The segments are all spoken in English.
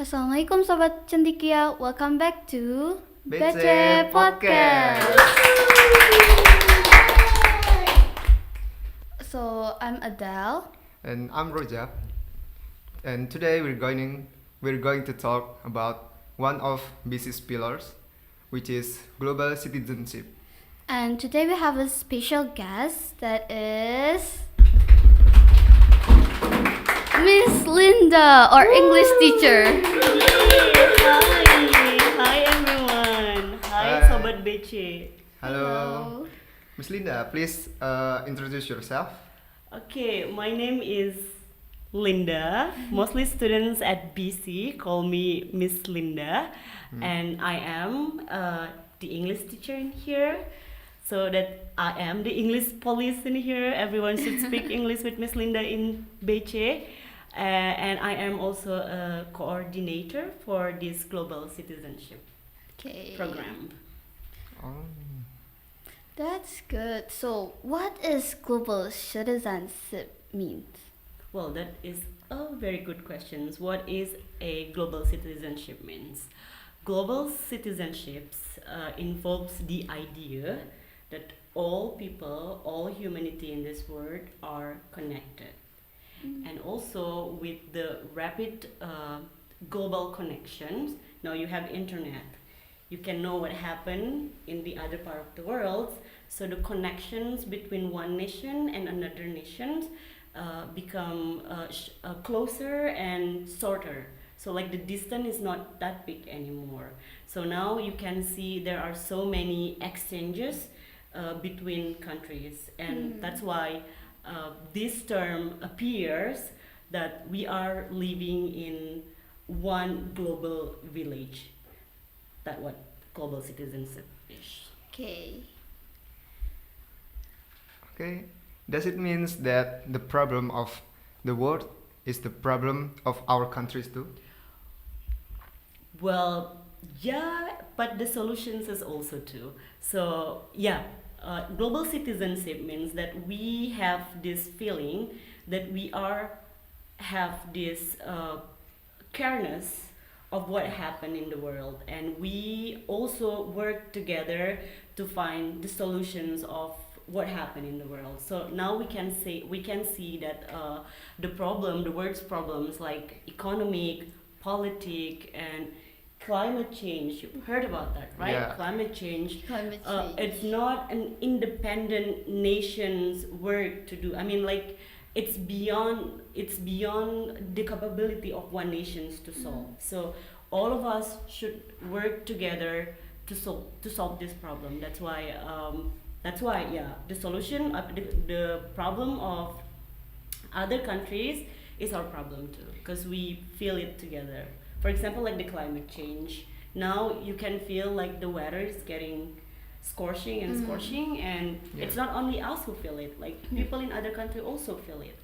Assalamualaikum Sobat Cendekia, welcome back to BC Podcast. So I'm Adele. And I'm Roja. And today we're going to talk about one of BC's pillars, which is global citizenship. And today we have a special guest that is Miss Linda, our English teacher. Hi everyone. Hi Hi. Sobat BC. Hello. Miss Linda, please introduce yourself. Okay, my name is Linda. Mostly students at BC call me Miss Linda, and I am the English teacher in here. So that I am the English police in here. Everyone should speak English with Miss Linda in BC. And I am also a coordinator for this global citizenship Okay. program. Oh. That's good. So what is global citizenship means? Well, that is a very good question. What is a global citizenship means? Global citizenships involves the idea that all people, all humanity in this world are connected. And also with the rapid global connections, now you have internet. You can know what happened in the other part of the world. So the connections between one nation and another nation become closer and shorter. So like the distance is not that big anymore. So now you can see there are so many exchanges between countries, and that's why this term appears that we are living in one global village. That's what global citizenship is. Okay. Okay. Does it mean that the problem of the world is the problem of our countries too? Well, yeah, but the solutions is also too. So yeah, global citizenship means that we have this feeling that we have this careness of what happened in the world, and we also work together to find the solutions of what happened in the world. So now we can see that the world's problems like economic, politic, and climate change. You've heard about that, right? Yeah. Climate change. Climate change. It's not an independent nation's work to do. I mean, like it's beyond the capability of one nation to solve. So all of us should work together to solve this problem. That's why yeah, the solution of the problem of other countries is our problem too, because we feel it together. For example, like the climate change. Now you can feel like the weather is getting scorching, and Yeah. it's not only us who feel it. Like people in other countries also feel it.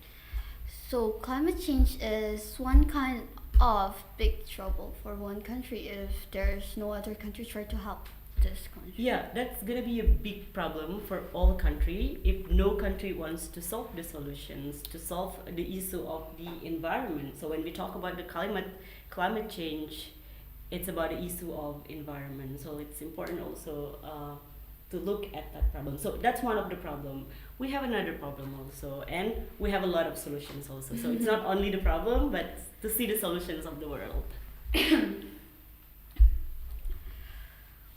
So climate change is one kind of big trouble for one country if there's no other country try to help this country. Yeah, that's gonna be a big problem for all country if no country wants to solve the solutions to solve the issue of the environment. So when we talk about the climate change, it's about the issue of environment. So it's important also to look at that problem. So that's one of the problem. We have another problem also, and we have a lot of solutions also. So it's not only the problem, but to see the solutions of the world.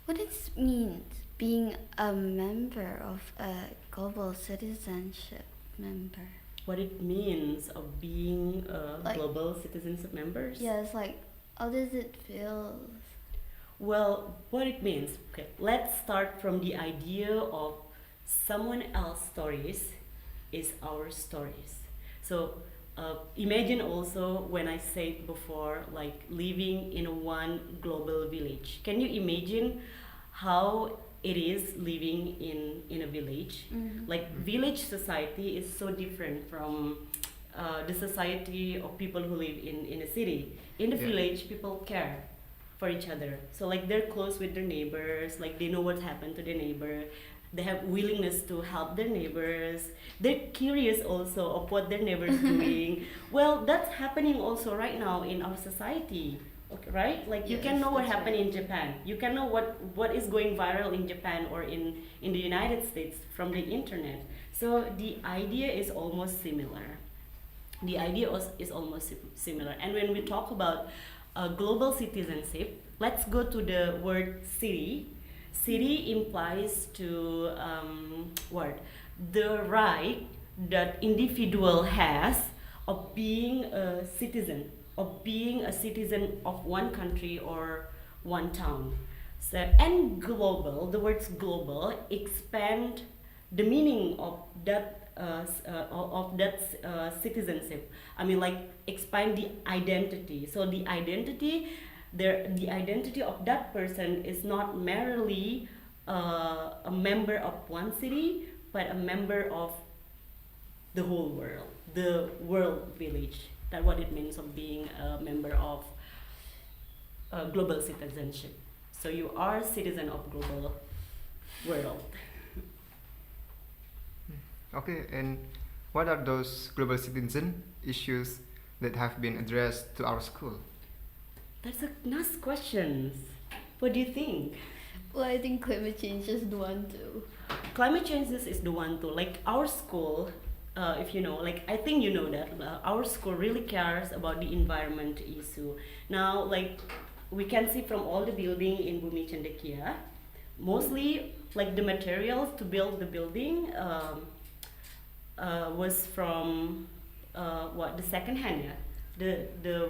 What it means being a member of a global citizenship member? What it means of being a Like- global citizenship members? Yes, like how does it feel? Well, what it means, okay, let's start from the idea of someone else's stories is our stories. So imagine also when I said before, like living in one global village. Can you imagine how it is living in a village? Like village society is so different from the society of people who live in a city. In the Yeah. village, people care for each other. So like they're close with their neighbors, like they know what happened to their neighbor. They have willingness to help their neighbors. They're curious also of what their neighbors doing. Well, that's happening also right now in our society. Okay, right? Like you Yes, can know what that's happened right. in Japan. You can know what is going viral in Japan or in the United States from the internet. So the idea is almost similar. The idea is almost similar. And when we talk about global citizenship, let's go to the word city. City implies to what the right that individual has of being a citizen, of one country or one town. So and global, the words global expand the meaning of that citizenship. I mean, like expand the identity. So the identity of that person is not merely a member of one city, but a member of the whole world, the world village. That's what it means of being a member of global citizenship. So you are a citizen of global world. Okay, and what are those global citizen issues that have been addressed to our school? That's a nice question. What do you think? Well, I think climate change is the one too. Climate change is the one too. Like our school, if you know, like I think you know that our school really cares about the environment issue. Now, like we can see from all the building in Bumi Cendekia, mostly like the materials to build the building was from what the second hand, yeah, the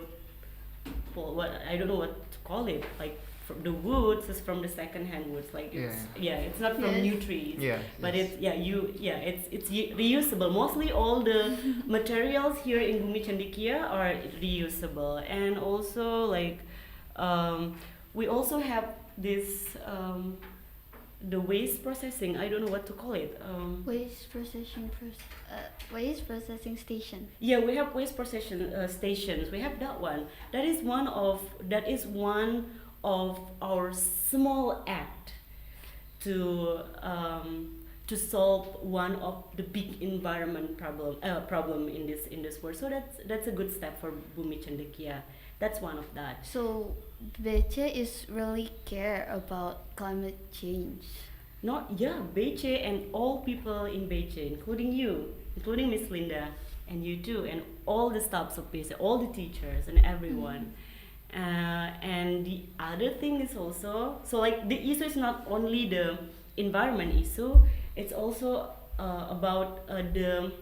well, what I don't know what to call it, like from the woods is from the second hand woods, like it's not from Yes. new trees, Yeah, but yes. it's reusable. Mostly all the materials here in Bumi Cendekia are reusable, and also like we also have this the waste processing. I don't know what to call it. Waste processing station. Yeah, we have waste processing stations. We have that one. That is one of our small act to solve one of the big environment problem in this world. So that's a good step for Bumi Cendekia. That's one of that. So BC is really care about climate change. Bece and all people in Bece, including you, including Miss Linda, and you too, and all the staffs of Bece, all the teachers and everyone. And the other thing is also, so like the issue is not only the environment issue, it's also about the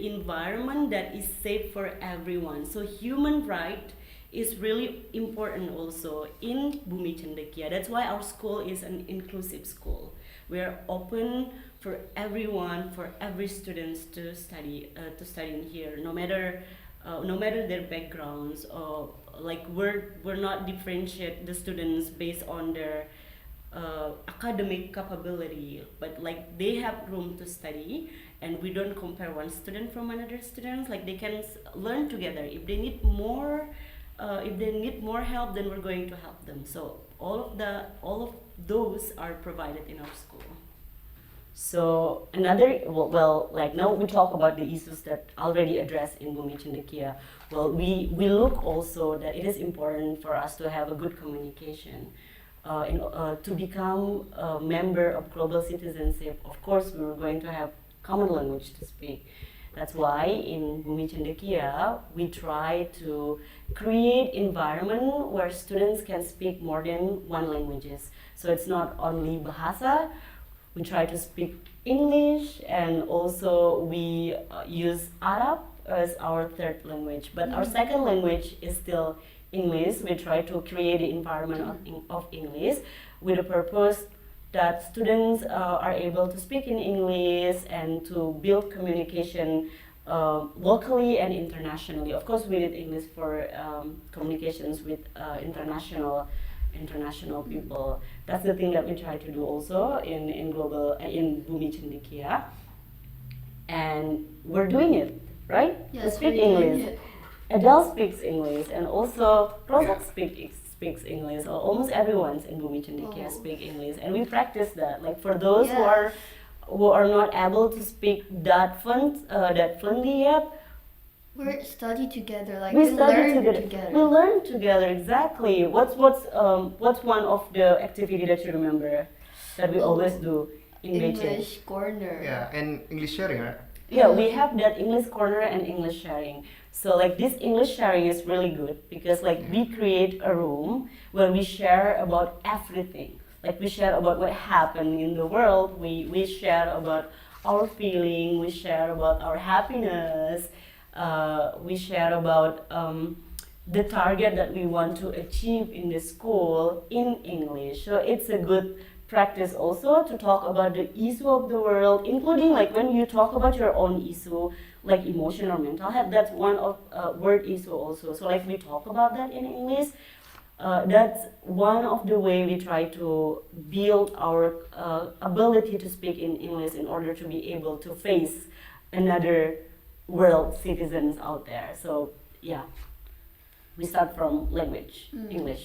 environment that is safe for everyone. So human right is really important also in Bumi Cendekia. That's why our school is an inclusive school. We are open for everyone, for every students to study in here, no matter their backgrounds, or like we're not differentiate the students based on their academic capability, but like they have room to study, and we don't compare one student from another student. Like they can learn together. If they need more help, then we're going to help them. So all of those are provided in our school. So like now we talk about the issues that already addressed in Bumi Cendekia. Well, we look also that it is important for us to have a good communication. To become a member of global citizenship, of course, we were going to have common language to speak. That's why in Bumi Cendekia, we try to create environment where students can speak more than one languages. So it's not only Bahasa, we try to speak English, and also we use Arab as our third language. But our second language is still English. We try to create the environment of English with the purpose that students are able to speak in English and to build communication locally and internationally. Of course, we need English for communications with international people. That's the thing that we try to do also in Bumi Cendekia, and we're doing it, right? Yes, We speak we're doing English. it. Adele speaks English, and also Rosa speaks speaks English, or almost everyone's in Bumi Cendekia Oh. speak English, and we practice that. Like for those Yes. who are not able to speak that fluently yet, We're study together, like we we study learn together. We learn together, exactly. What's one of the activity that you remember that we Oh, always do in Beijing? English corner. Yeah, and English sharing, right? Yeah, we have that English corner and English sharing. So like this English sharing is really good because like we create a room where we share about everything. Like we share about what happened in the world. We share about our feeling. We share about our happiness. We share about the target that we want to achieve in the school in English. So it's a good practice also to talk about the issue of the world, including like when you talk about your own issue, like emotional or mental health. That's one of word issue also. So like we talk about that in English. That's one of the way we try to build our ability to speak in English in order to be able to face another world citizens out there. So yeah, we start from language, English.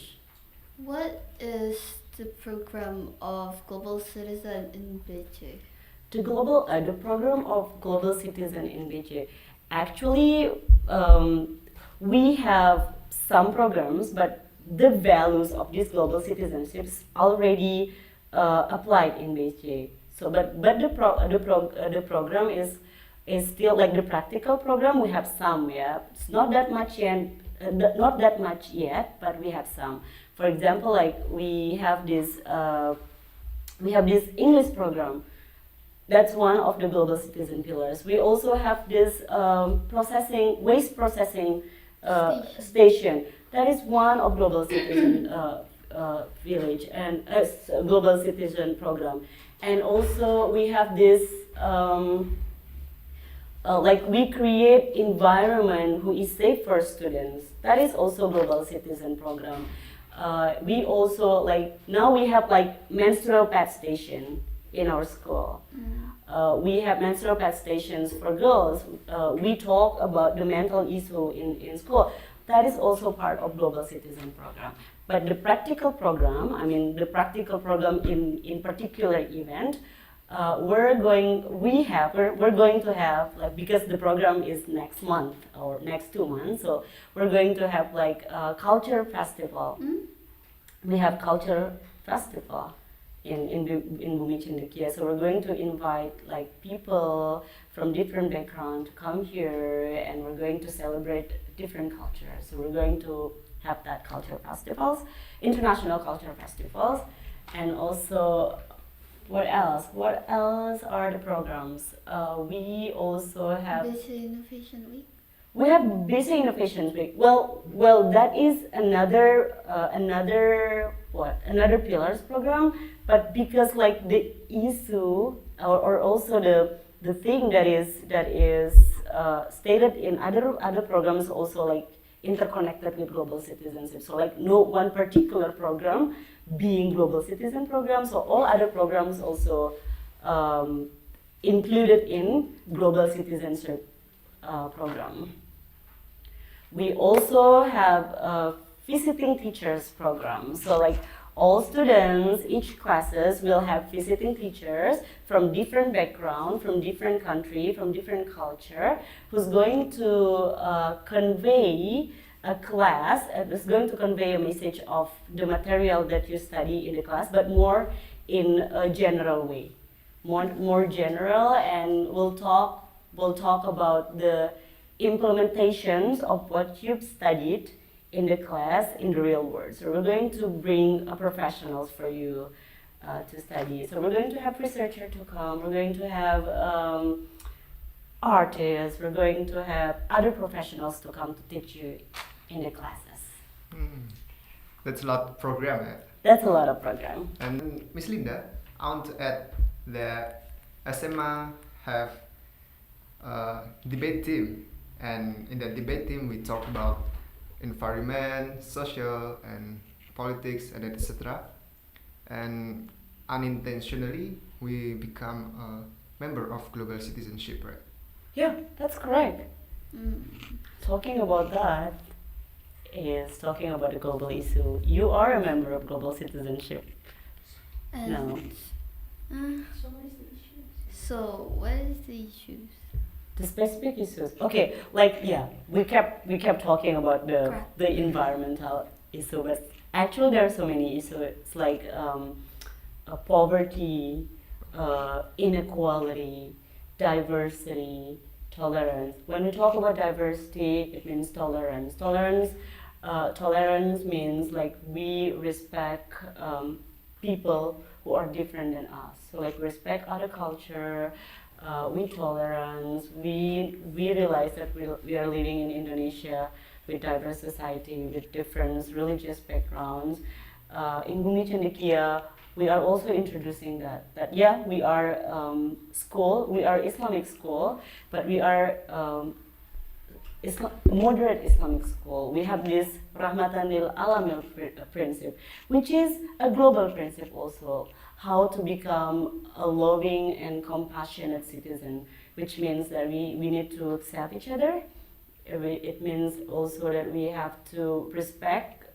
What is the program of Global Citizen in Beijing? The program of Global Citizen in Beijing. Actually, we have some programs, but the values of these global citizenships already applied in Beijing. So, but the program is still like the practical program. We have some, yeah. It's not that much yet, not that much yet, but we have some. For example, like we have this English program. That's one of the global citizen pillars. We also have this waste processing station. That is one of global citizen village and global citizen program. And also we have this like we create environment who is safe for students. That is also global citizen program. We also like now we have like menstrual pad station in our school. We have menstrual pad stations for girls. We talk about the mental issue in school. That is also part of global citizen program. But the practical program, I mean the practical program in particular event, we're going to have like, because the program is next month or next 2 months, so we're going to have like a culture festival. We have culture festival in Bumi Cendekia. So we're going to invite like people from different background to come here, and we're going to celebrate different cultures. So we're going to have that culture festivals, international culture festivals, and also what else? What else are the programs? We also have Beijing Innovation Week. we have Busy Innovation Week. Well, that is another pillars program. But because like the issue or also the thing that is stated in other programs also like interconnected with global citizenship. So like no one particular program being global citizen program. So all other programs also included in global citizenship program. We also have a visiting teachers program. So like all students, each classes will have visiting teachers from different background, from different country, from different culture, who's going to convey a class, is going to convey a message of the material that you study in the class, but more in a general way, more general, and we'll talk about the implementations of what you've studied in the class in the real world. So we're going to bring professionals for you to study. So we're going to have researchers to come. We're going to have artists. We're going to have other professionals to come to teach you in the classes. That's a lot of program. That's a lot of program. And Miss Linda, I want to add that SMA have a debate team, and in that debate team we talk about environment, social, and politics, and etc. And unintentionally, we become a member of global citizenship, right? Yeah, that's correct. Talking about that, is talking about a global issue. You are a member of Global Citizenship. And No. uh, so what is the issues? The specific issues. Okay, like yeah, we kept talking about Correct. the environmental issue, but actually there are so many issues. It's like poverty, inequality, diversity, tolerance. When we talk about diversity, it means tolerance. Tolerance means like we respect people who are different than us. So like respect other culture. We tolerance. We realize that we are living in Indonesia with diverse society with different religious backgrounds. In Bumi Cendekia, we are also introducing that yeah, we are school, we are Islamic school, but we are moderate Islamic school. We have this rahmatan lil alamil principle, which is a global principle also. How to become a loving and compassionate citizen, which means that we need to accept each other. It means also that we have to respect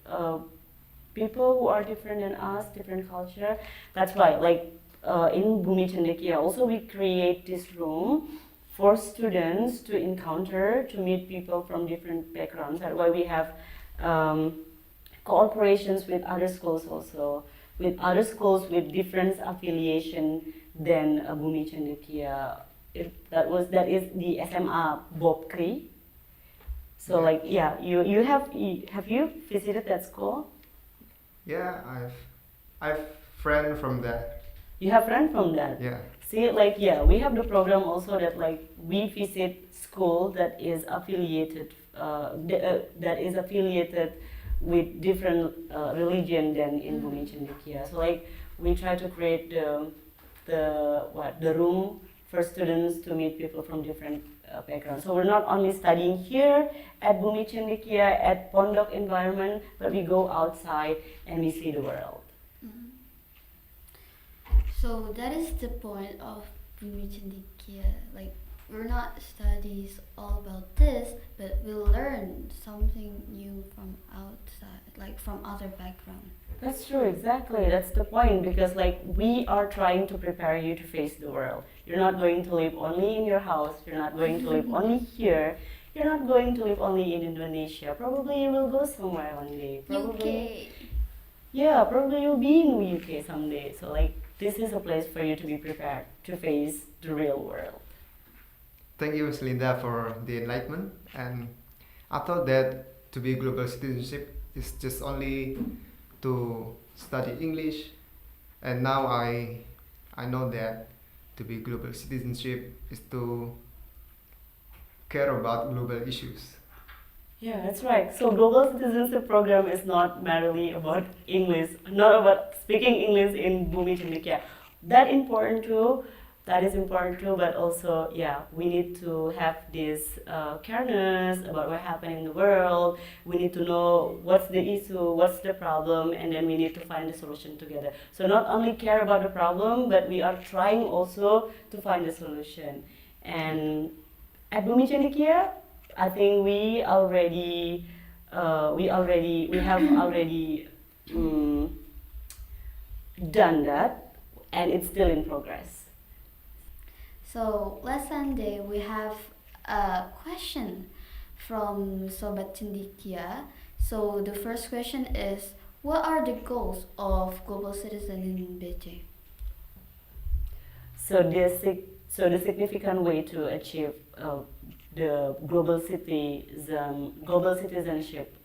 people who are different than us, different culture. That's why, like in Bumi Cendekia, also we create this room for students to encounter, to meet people from different backgrounds. That's why we have cooperations with other schools also, with other schools with different affiliation than Bumi Cendekia. That is the SMA Bobkri. So Yeah. like yeah, have you visited that school? Yeah, I've friend from there. You have friends from that. Yeah. See, like yeah, we have the program also that like we visit school that is affiliated, that is affiliated with different religion than in Bumi Cendekia. So like we try to create the room for students to meet people from different backgrounds. So we're not only studying here at Bumi Cendekia at Pondok environment, but we go outside and we see the world. Mhm. So that is the point of Bumi Cendekia. Like we're not studies all about this, but we'll learn something new from outside, like from other background. That's true, exactly. That's the point because like we are trying to prepare you to face the world. You're not going to live only in your house, you're not going to live only here, you're not going to live only in Indonesia. Probably you will go somewhere one day. Probably UK. yeah, probably you'll be in UK someday. So like this is a place for you to be prepared to face the real world. Thank you, Linda, for the enlightenment. And I thought that to be global citizenship is just only to study English, and now I know that to be global citizenship is to care about global issues. Yeah, that's right. So global citizenship program is not merely about English, not about speaking English in Bumi Cendekia. That important too. That is important too. But also, yeah, we need to have this careness about what happened in the world. We need to know what's the issue, what's the problem, and then we need to find the solution together. So not only care about the problem, but we are trying also to find the solution. And at Bumi Cendekia, I think we have already done that, and it's still in progress. So last Sunday we have a question from Sobat Cendekia. So the first question is, what are the goals of Global Citizen in BC? So the significant way to achieve the global citizenship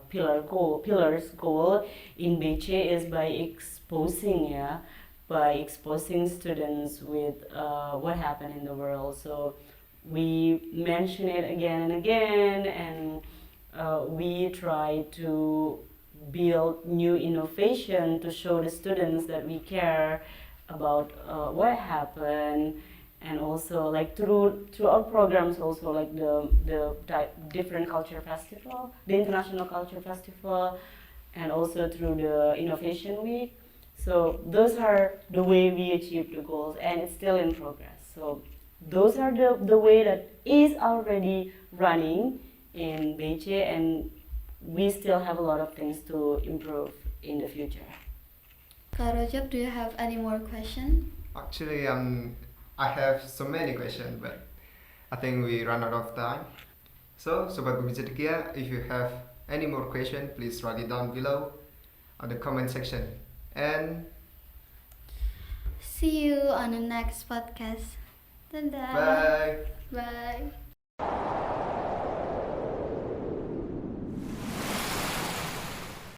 pillars goal in BC is by exposing students with what happened in the world. So we mention it again and again, and we try to build new innovation to show the students that we care about what happened, and also like through our programs also like the different culture festival, the international culture festival, and also through the innovation week. So those are the way we achieve the goals, and it's still in progress. So those are the way that is already running in Bece, and we still have a lot of things to improve in the future. Kak Rojab, do you have any more questions? Actually, I have so many questions, but I think we run out of time. So, Sobat Bumi Cendekia, if you have any more question, please write it down below on the comment section. And See you on the next podcast. Dadah. bye. Bye.